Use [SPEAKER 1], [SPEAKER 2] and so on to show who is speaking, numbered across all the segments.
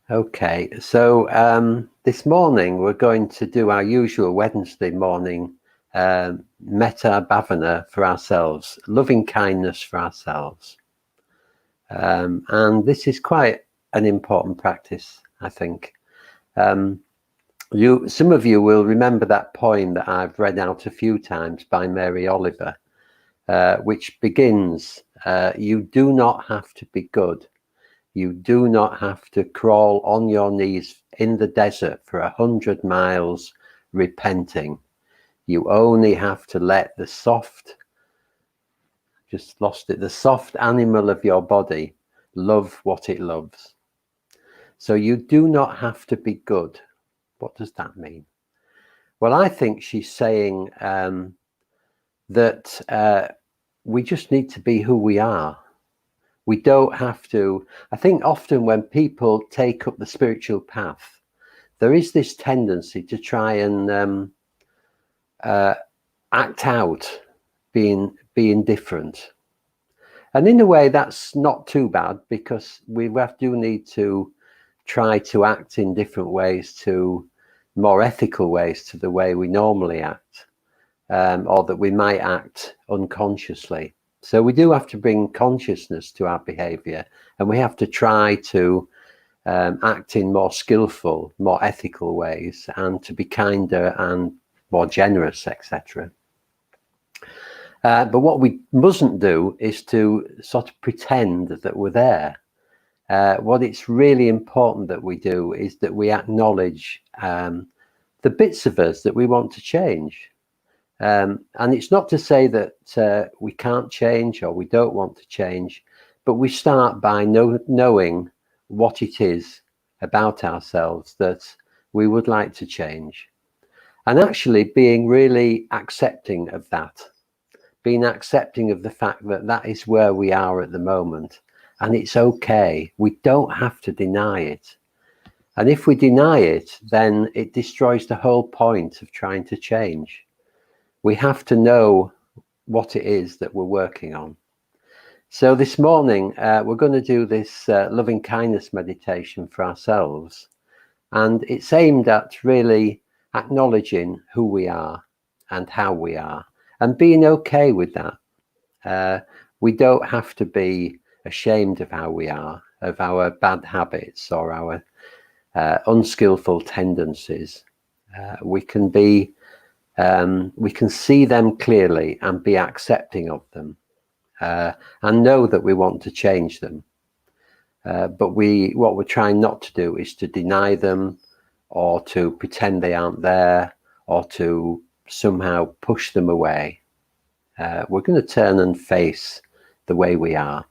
[SPEAKER 1] Okay, so this morning we're going to do our usual Wednesday morning metta bhavana for ourselves, loving kindness for ourselves. And this is quite an important practice, I think. Some of you will remember that poem that I've read out a few times by Mary Oliver, which begins, "You do not have to be good. You do not have to crawl on your knees in the desert for 100 miles repenting. You only have to let the soft animal of your body love what it loves." So you do not have to be good. What does that mean? Well, I think she's saying that we just need to be who we are. We don't have to. I think often when people take up the spiritual path, there is this tendency to try and act out being different. And in a way, that's not too bad, because we do need to try to act in different ways, to more ethical ways to the way we normally act, or that we might act unconsciously. So we do have to bring consciousness to our behavior, and we have to try to act in more skillful, more ethical ways, and to be kinder and more generous, etc. But what we mustn't do is to sort of pretend that we're there. What it's really important that we do is that we acknowledge the bits of us that we want to change. And it's not to say that we can't change or we don't want to change, but we start by knowing what it is about ourselves that we would like to change, and actually being really accepting of that, being accepting of the fact that that is where we are at the moment, and it's okay. We don't have to deny it. And if we deny it, then it destroys the whole point of trying to change. We have to know what it is that we're working on. So this morning, we're going to do this loving kindness meditation for ourselves. And it's aimed at really acknowledging who we are and how we are, and being okay with that. We don't have to be ashamed of how we are, of our bad habits or our unskillful tendencies. We can see them clearly and be accepting of them, and know that we want to change them. But what we're trying not to do is to deny them, or to pretend they aren't there, or to somehow push them away. We're going to turn and face the way we are.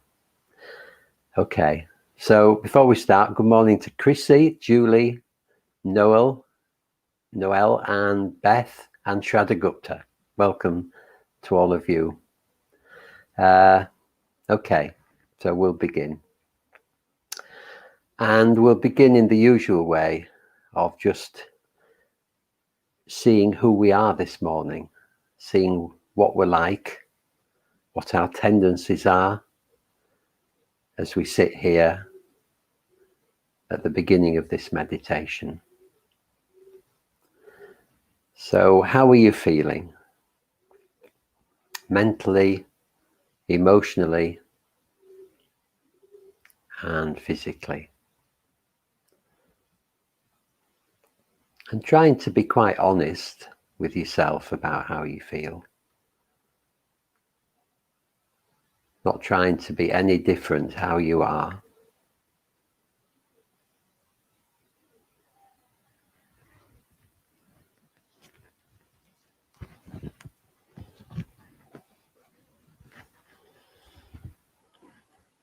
[SPEAKER 1] Okay, so before we start, good morning to Chrissy, Julie, Noel, and Beth, and Shraddha Gupta. Welcome to all of you. Okay, so we'll begin. And we'll begin in the usual way of just seeing who we are this morning, seeing what we're like, what our tendencies are as we sit here at the beginning of this meditation. So how are you feeling? Mentally, emotionally, and physically? And trying to be quite honest with yourself about how you feel. Not trying to be any different how you are.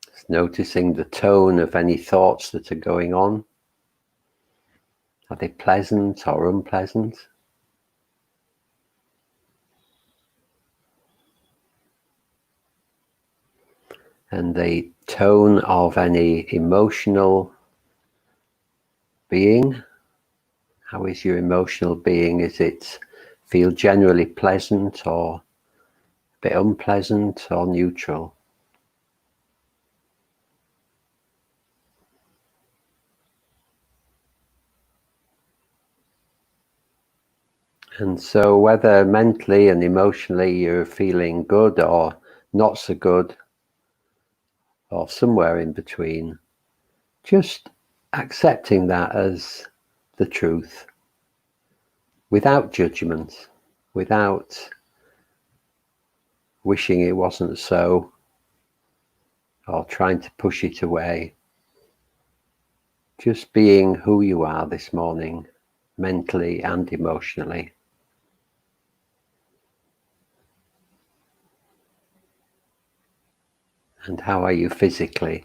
[SPEAKER 1] Just noticing the tone of any thoughts that are going on. Are they pleasant or unpleasant? And the tone of any emotional being. How is your emotional being? Is it feel generally pleasant, or a bit unpleasant, or neutral? And so whether mentally and emotionally you're feeling good or not so good, or somewhere in between, just accepting that as the truth, without judgment, without wishing it wasn't so, or trying to push it away. Just being who you are this morning, mentally and emotionally. And how are you physically?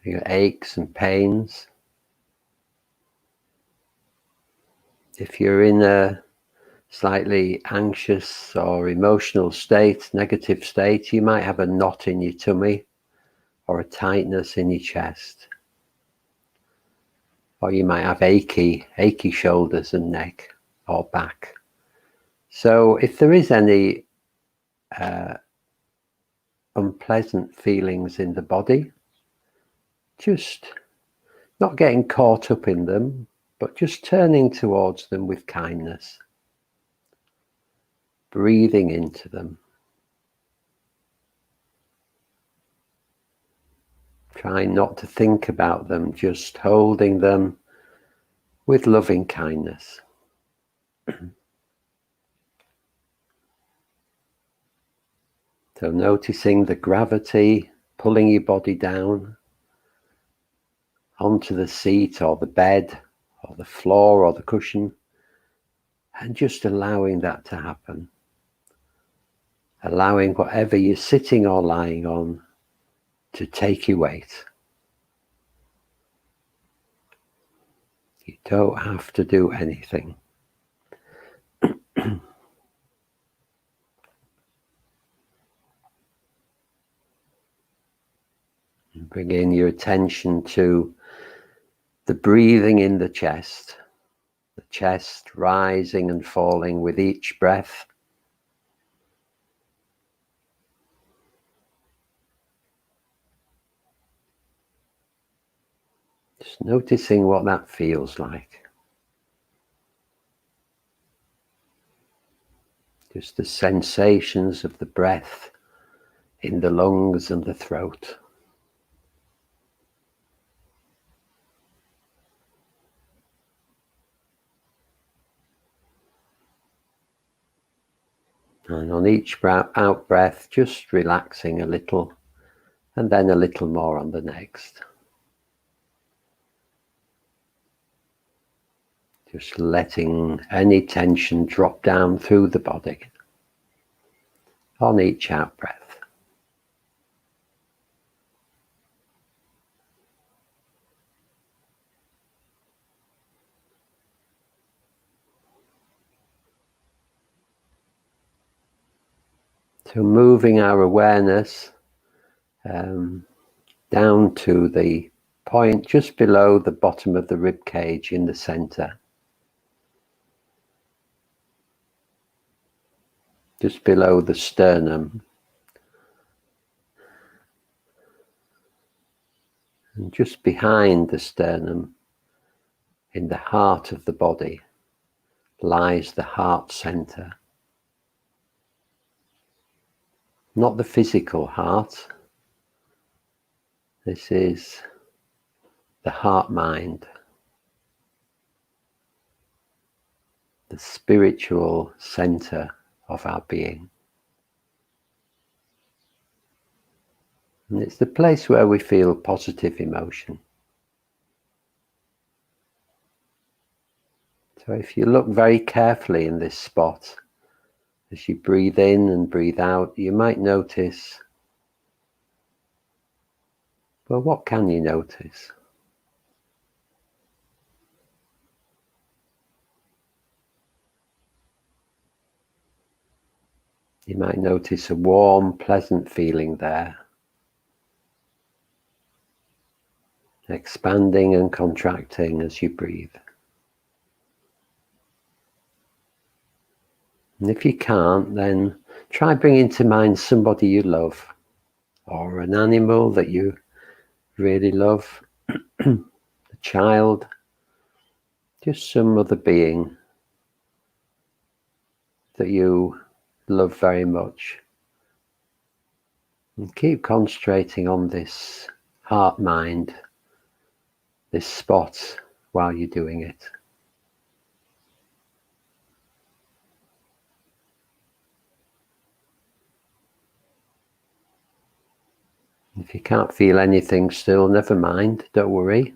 [SPEAKER 1] Your aches and pains. If you're in a slightly anxious or emotional state, negative state, you might have a knot in your tummy or a tightness in your chest. Or you might have achy shoulders and neck or back. So if there is any unpleasant feelings in the body, just not getting caught up in them, but just turning towards them with kindness, breathing into them, trying not to think about them, just holding them with loving kindness. So noticing the gravity pulling your body down onto the seat or the bed or the floor or the cushion, and just allowing that to happen. Allowing whatever you're sitting or lying on to take your weight. You don't have to do anything. Bringing your attention to the breathing in the chest rising and falling with each breath. Just noticing what that feels like. Just the sensations of the breath in the lungs and the throat. And on each out breath, just relaxing a little, and then a little more on the next. Just letting any tension drop down through the body on each out breath. So moving our awareness down to the point just below the bottom of the rib cage in the center. Just below the sternum. And just behind the sternum, in the heart of the body, lies the heart center. Not the physical heart. This is the heart-mind, the spiritual center of our being. And it's the place where we feel positive emotion. So if you look very carefully in this spot, as you breathe in and breathe out, you might notice, well, what can you notice? You might notice a warm, pleasant feeling there, expanding and contracting as you breathe. And if you can't, then try bringing to mind somebody you love, or an animal that you really love, a child, just some other being that you love very much. And keep concentrating on this heart-mind, this spot, while you're doing it. If you can't feel anything still, never mind, don't worry. It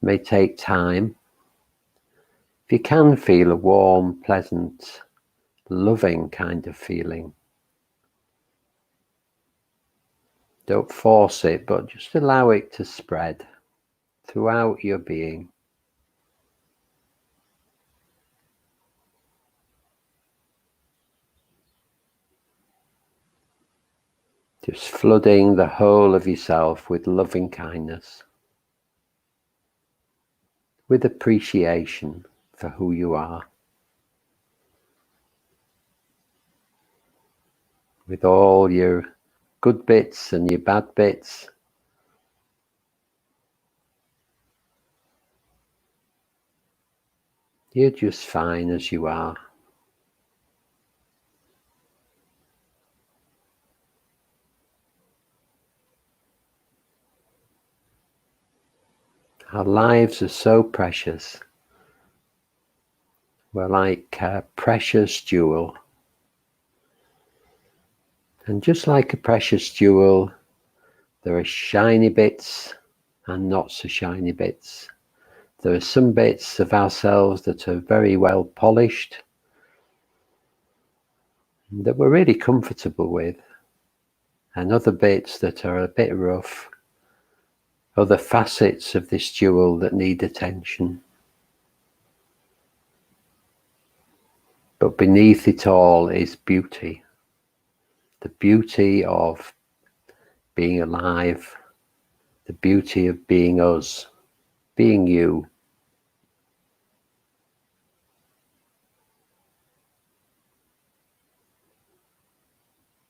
[SPEAKER 1] may take time. If you can feel a warm, pleasant, loving kind of feeling, don't force it, but just allow it to spread throughout your being. Just flooding the whole of yourself with loving kindness, with appreciation for who you are, with all your good bits and your bad bits. You're just fine as you are. Our lives are so precious. We're like a precious jewel. And just like a precious jewel, there are shiny bits and not so shiny bits. There are some bits of ourselves that are very well polished, that we're really comfortable with, and other bits that are a bit rough, other facets of this jewel that need attention. But beneath it all is beauty. The beauty of being alive, the beauty of being us, being you.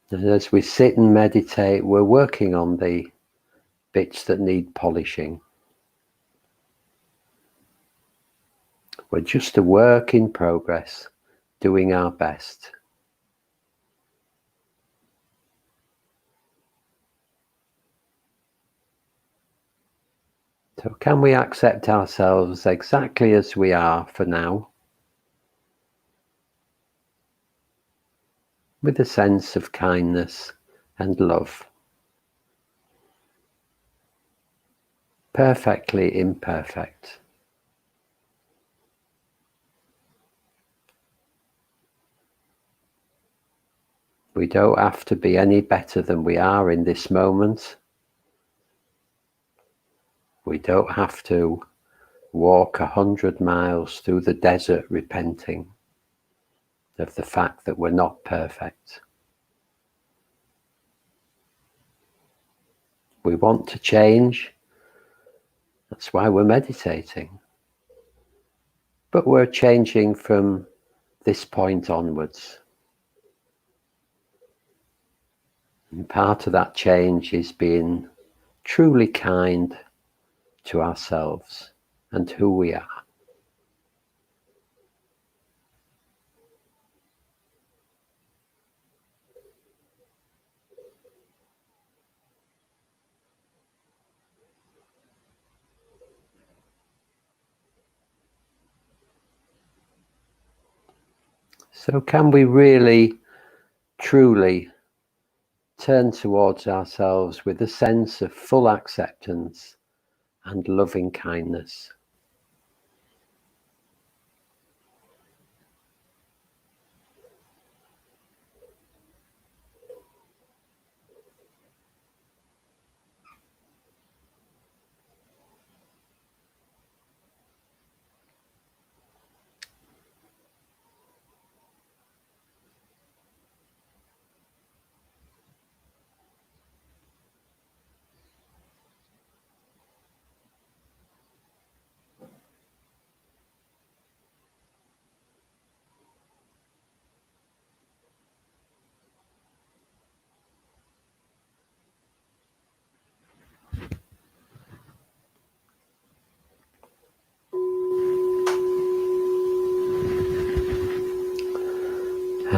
[SPEAKER 1] And as we sit and meditate, we're working on the bits that need polishing. We're just a work in progress, doing our best. So can we accept ourselves exactly as we are for now, with a sense of kindness and love, perfectly imperfect. We don't have to be any better than we are in this moment. We don't have to walk 100 miles through the desert repenting of the fact that we're not perfect. We want to change. That's why we're meditating. But we're changing from this point onwards. And part of that change is being truly kind to ourselves and who we are. So can we really, truly turn towards ourselves with a sense of full acceptance and loving kindness?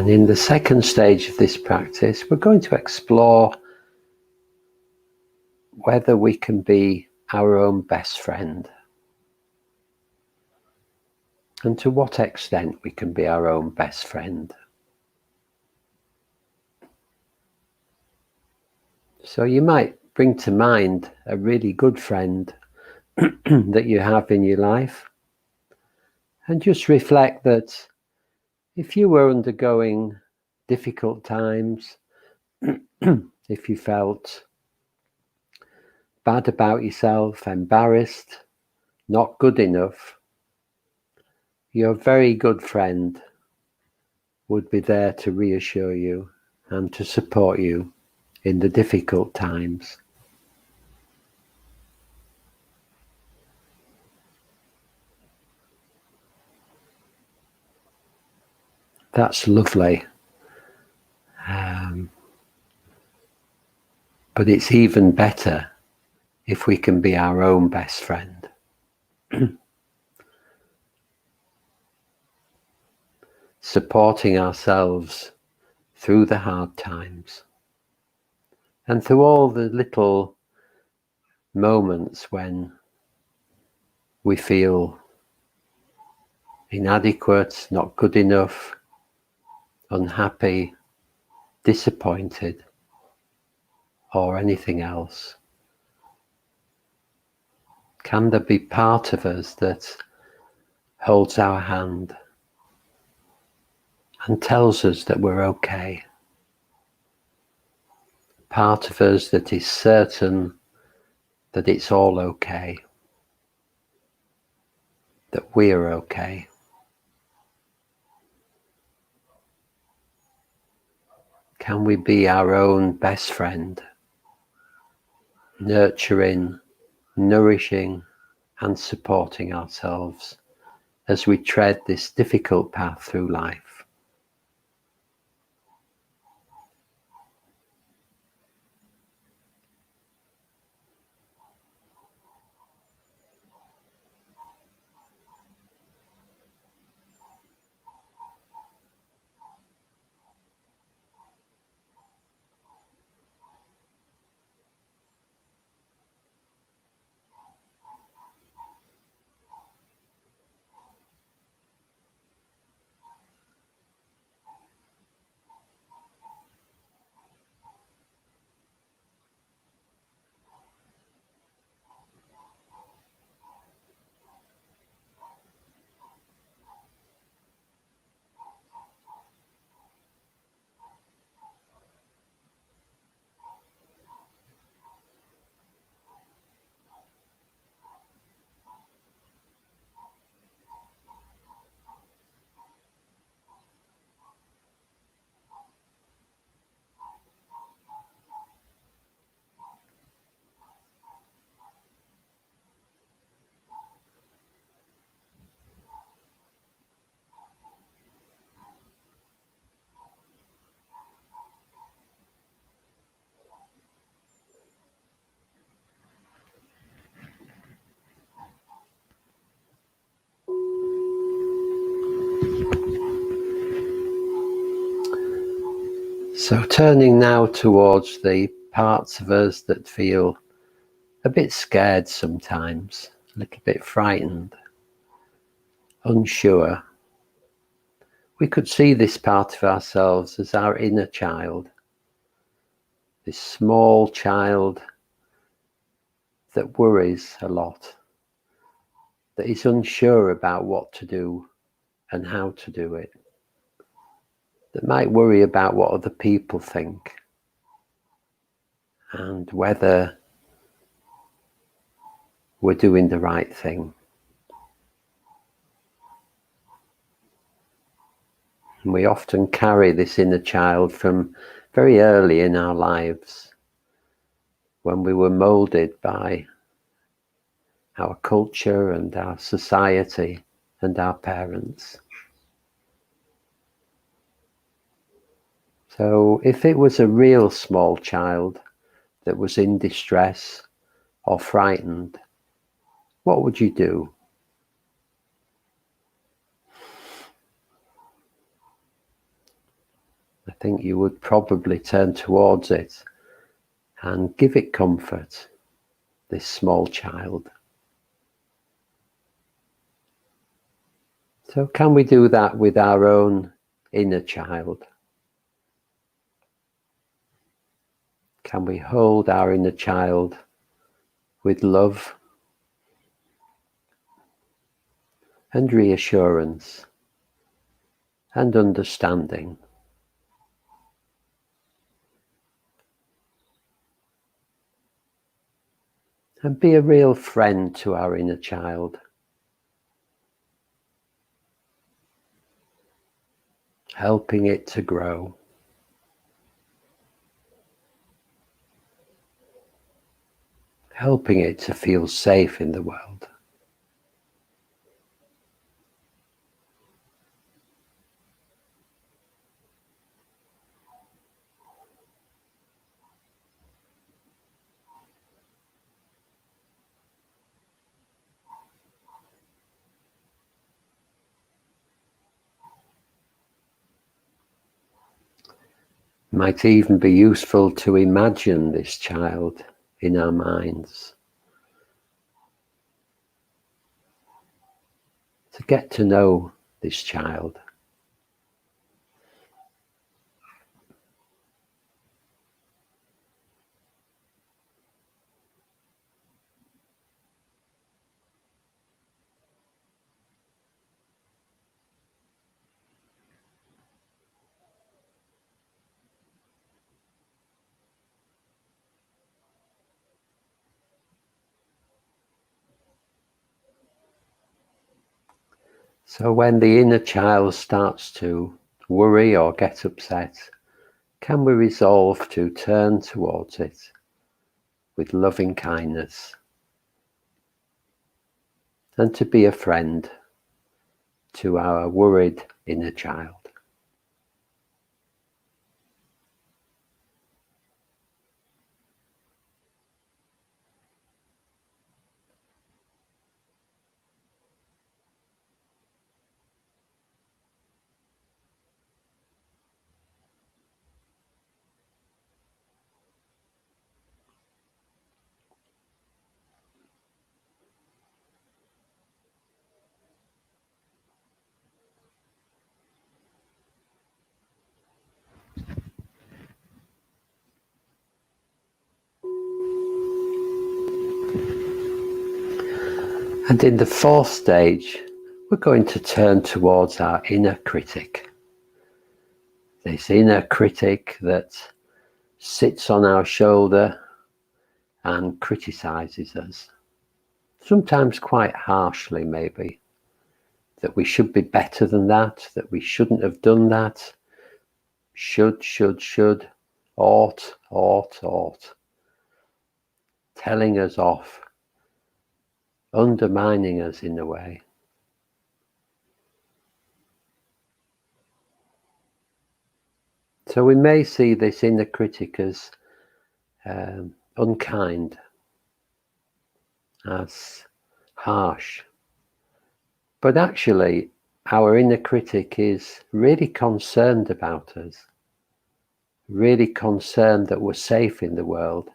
[SPEAKER 1] And in the second stage of this practice, we're going to explore whether we can be our own best friend, and to what extent we can be our own best friend. So you might bring to mind a really good friend that you have in your life, and just reflect that if you were undergoing difficult times, if you felt bad about yourself, embarrassed, not good enough, your very good friend would be there to reassure you and to support you in the difficult times. That's lovely. But it's even better if we can be our own best friend. Supporting ourselves through the hard times and through all the little moments when we feel inadequate, not good enough, unhappy, disappointed, or anything else. Can there be part of us that holds our hand and tells us that we're okay? Part of us that is certain that it's all okay, that we're okay. Can we be our own best friend, nurturing, nourishing, and supporting ourselves as we tread this difficult path through life? So turning now towards the parts of us that feel a bit scared sometimes, a little bit frightened, unsure. We could see this part of ourselves as our inner child, this small child that worries a lot, that is unsure about what to do and how to do it, that might worry about what other people think and whether we're doing the right thing. And we often carry this inner child from very early in our lives, when we were molded by our culture and our society and our parents. So if it was a real small child that was in distress or frightened, what would you do? think you would probably turn towards it and give it comfort, this small child. So can we do that with our own inner child? Can we hold our inner child with love and reassurance and understanding? And be a real friend to our inner child, helping it to grow. Helping it to feel safe in the world. Might even be useful to imagine this child in our minds, to get to know this child. So when the inner child starts to worry or get upset, can we resolve to turn towards it with loving kindness and to be a friend to our worried inner child? And in the fourth stage, we're going to turn towards our inner critic. This inner critic that sits on our shoulder and criticizes us. Sometimes quite harshly, maybe. That we should be better than that we shouldn't have done that. Should, ought. Telling us off. Undermining us in a way. So we may see this inner critic as unkind, as harsh. But actually, our inner critic is really concerned about us, really concerned that we're safe in the world.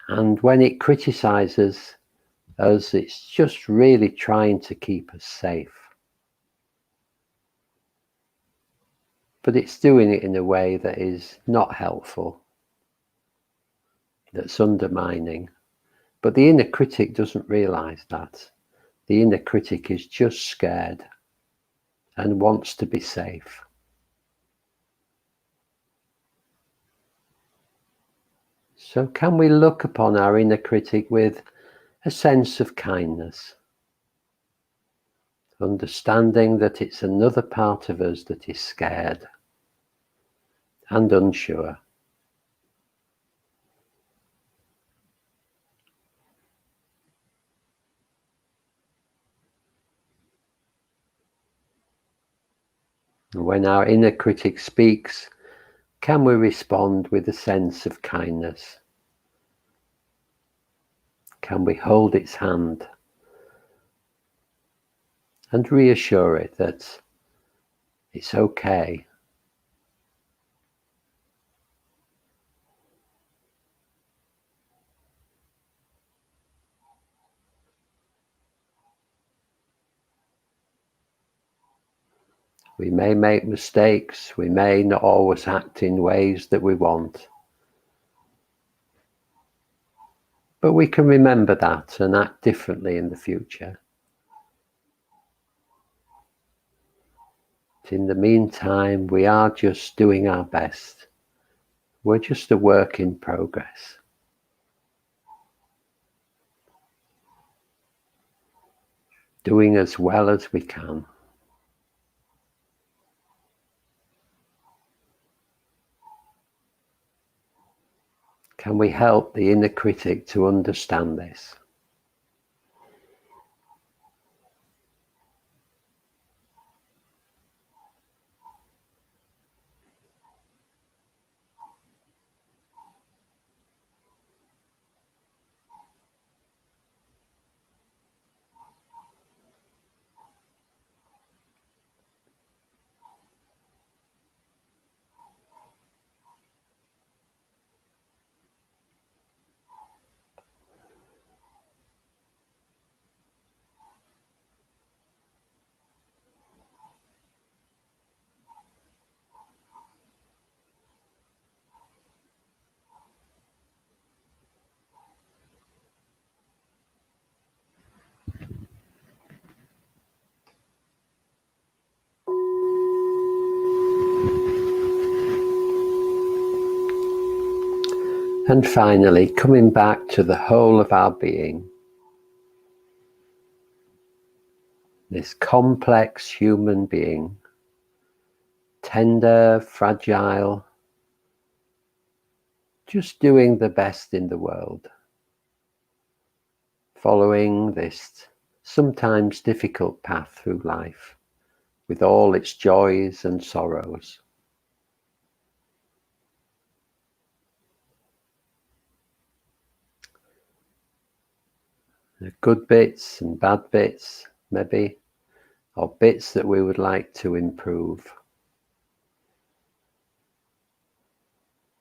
[SPEAKER 1] And when it criticizes us, it's just really trying to keep us safe. But it's doing it in a way that is not helpful, that's undermining. But the inner critic doesn't realize that. The inner critic is just scared and wants to be safe. So can we look upon our inner critic with a sense of kindness, understanding that it's another part of us that is scared and unsure. When our inner critic speaks, can we respond with a sense of kindness? Can we hold its hand and reassure it that it's okay, We may make mistakes, we may not always act in ways that we want. But we can remember that and act differently in the future. In the meantime, we are just doing our best. We're just a work in progress. Doing as well as we can. Can we help the inner critic to understand this? And finally, coming back to the whole of our being, this complex human being, tender, fragile, just doing the best in the world, following this sometimes difficult path through life with all its joys and sorrows. The good bits and bad bits, maybe, or bits that we would like to improve.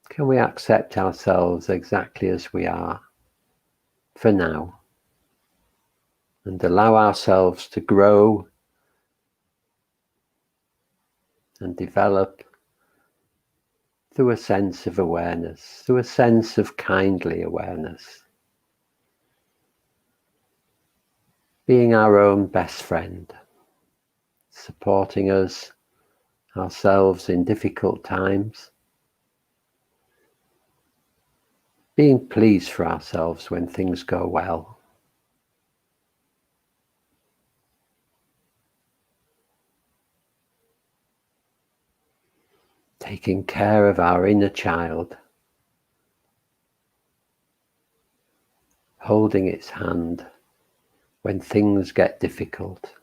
[SPEAKER 1] Can we accept ourselves exactly as we are for now and allow ourselves to grow and develop through a sense of awareness, through a sense of kindly awareness, being our own best friend, supporting us, ourselves in difficult times, being pleased for ourselves when things go well. Taking care of our inner child, holding its hand when things get difficult.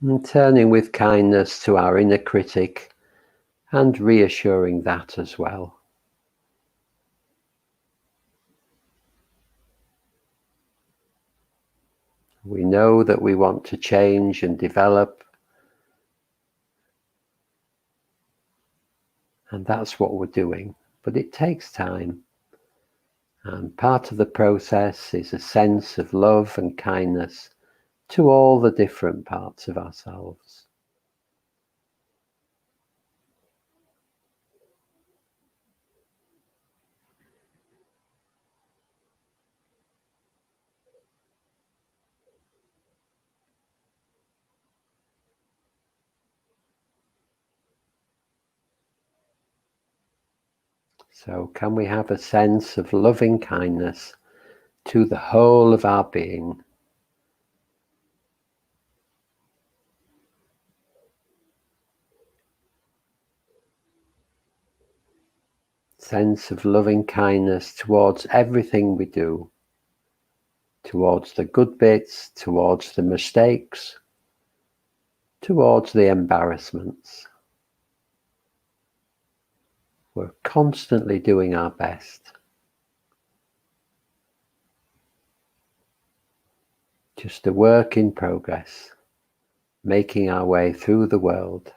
[SPEAKER 1] And turning with kindness to our inner critic and reassuring that as well. We know that we want to change and develop, and that's what we're doing. But it takes time. And part of the process is a sense of love and kindness to all the different parts of ourselves. So can we have a sense of loving kindness to the whole of our being? Sense of loving kindness towards everything we do, towards the good bits, towards the mistakes, towards the embarrassments. We're constantly doing our best. Just a work in progress, making our way through the world.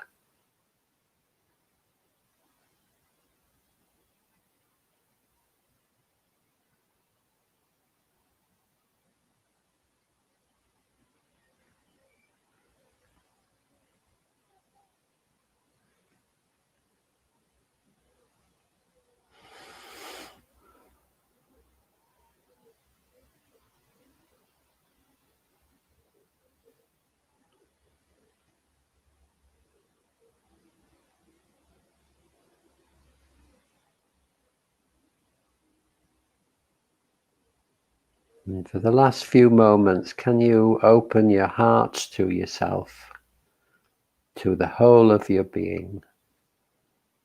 [SPEAKER 1] And for the last few moments, can you open your heart to yourself, to the whole of your being,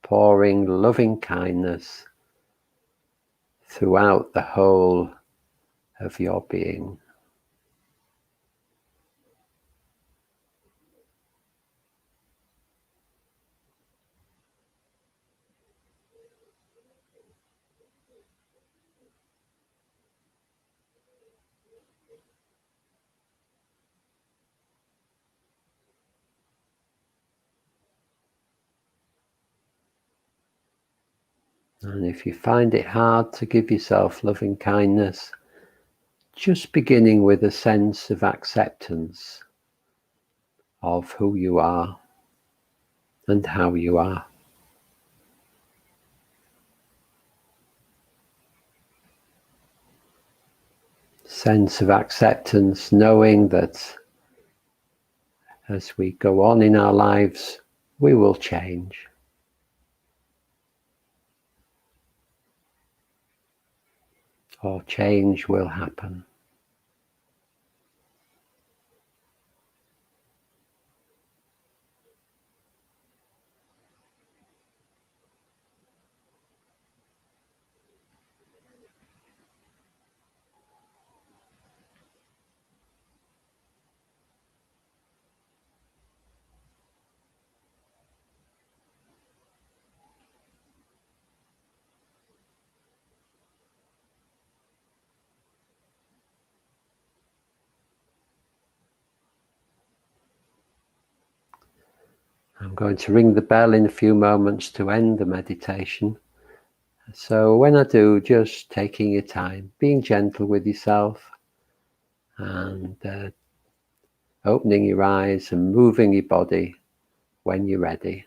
[SPEAKER 1] pouring loving kindness throughout the whole of your being. And if you find it hard to give yourself loving kindness, just beginning with a sense of acceptance of who you are and how you are. Sense of acceptance, knowing that as we go on in our lives, we will change. Or change will happen. I'm going to ring the bell in a few moments to end the meditation. So when I do, just taking your time, being gentle with yourself, and opening your eyes and moving your body when you're ready.